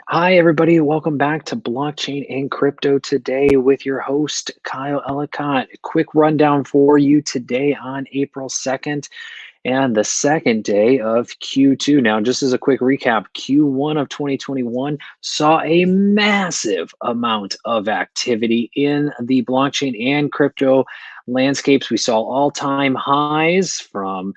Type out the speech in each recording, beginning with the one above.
Hi, everybody. Welcome back to Blockchain and Crypto Today with your host, Kyle Ellicott. Quick rundown for you today on April 2nd and the second day of Q2. Now, just as a quick recap, Q1 of 2021 saw a massive amount of activity in the blockchain and crypto landscapes. We saw all-time highs from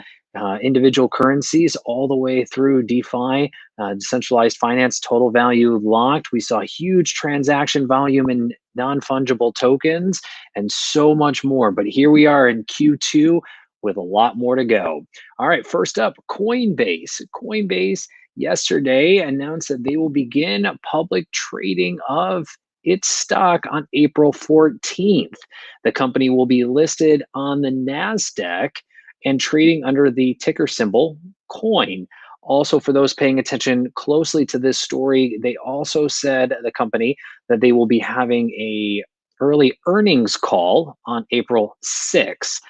individual currencies all the way through DeFi, decentralized finance, total value locked. We saw huge transaction volume in non-fungible tokens and so much more. But here we are in Q2 with a lot more to go. All right, first up, Coinbase. Coinbase yesterday announced that they will begin public trading of its stock on April 14th. The company will be listed on the Nasdaq and trading under the ticker symbol COIN. Also, for those paying attention closely to this story, they also said, the company, that they will be having a early earnings call on April 6th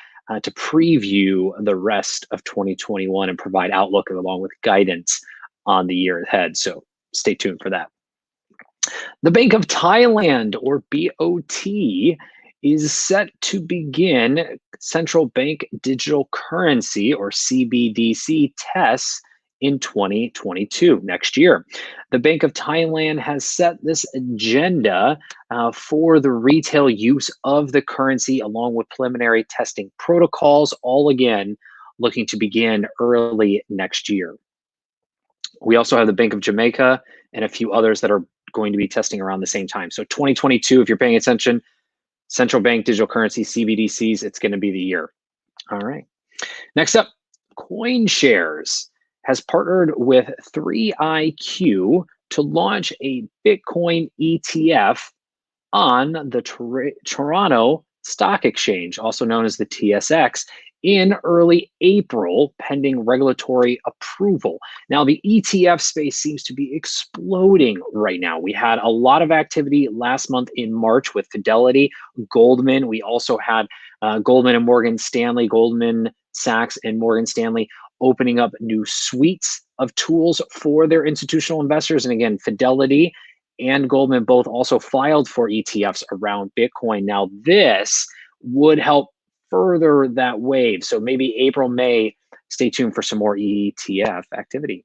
to preview the rest of 2021 and provide outlook along with guidance on the year ahead. So stay tuned for that. The Bank of Thailand, or BOT, is set to begin central bank digital currency, or CBDC, tests in 2022, next year. The Bank of Thailand has set this agenda for the retail use of the currency, along with preliminary testing protocols, all again looking to begin early next year. We also have the Bank of Jamaica and a few others that are going to be testing around the same time. So 2022, if you're paying attention, central bank digital currency, CBDCs, it's going to be the year. All right. Next up, CoinShares has partnered with 3iQ to launch a Bitcoin ETF on the Toronto Stock Exchange, also known as the TSX, in early April, pending regulatory approval. Now, the ETF space seems to be exploding right now. We had a lot of activity last month in March with Fidelity, Goldman. We also had Goldman and Morgan Stanley, Goldman Sachs and Morgan Stanley opening up new suites of tools for their institutional investors. And again, Fidelity and Goldman both also filed for ETFs around Bitcoin. Now, this would help further that wave. So maybe April, May, stay tuned for some more ETF activity.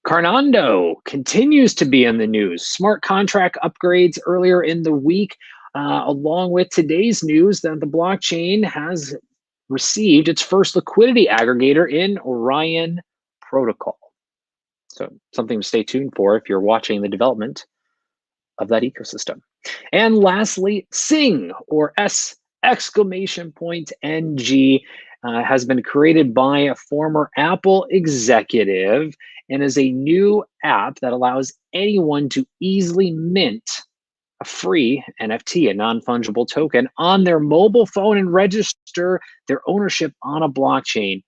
Cardano continues to be in the news. Smart contract upgrades earlier in the week, along with today's news that the blockchain has received its first liquidity aggregator in Orion protocol. So something to stay tuned for if you're watching the development of that ecosystem. And lastly, Sing, or S! NG, has been created by a former Apple executive and is a new app that allows anyone to easily mint a free NFT, a non-fungible token, on their mobile phone and register their ownership on a blockchain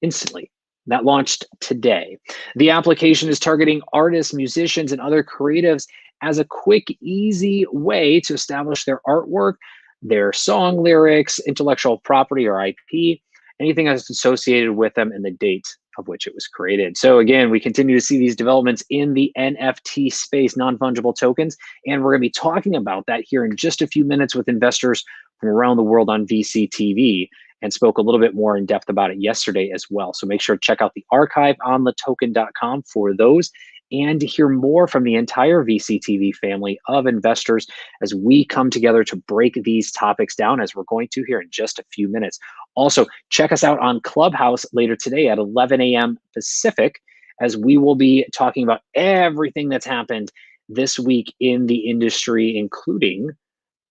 instantly. That launched today. The application is targeting artists, musicians, and other creatives as a quick, easy way to establish their artwork, their song lyrics, intellectual property or IP, anything that's associated with them, and the date of which it was created. So again, we continue to see these developments in the NFT space, non-fungible tokens, and we're going to be talking about that here in just a few minutes with investors from around the world on VC TV, and spoke a little bit more in depth about it yesterday as well. So make sure to check out the archive on LATOKEN.com for those, and to hear more from the entire VCTV family of investors as we come together to break these topics down, as we're going to here in just a few minutes. Also, check us out on Clubhouse later today at 11 a.m. Pacific, as we will be talking about everything that's happened this week in the industry, including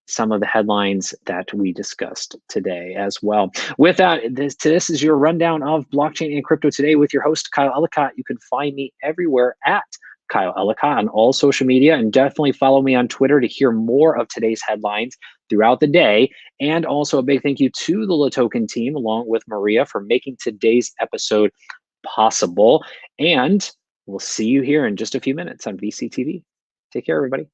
some of the headlines that we discussed today as well. With that, this is your rundown of blockchain and crypto today with your host, Kyle Ellicott. You can find me everywhere at Kyle Ellicott on all social media, and definitely follow me on Twitter to hear more of today's headlines throughout the day. And also a big thank you to the LATOKEN team, along with Maria, for making today's episode possible. And we'll see you here in just a few minutes on VCTV. Take care, everybody.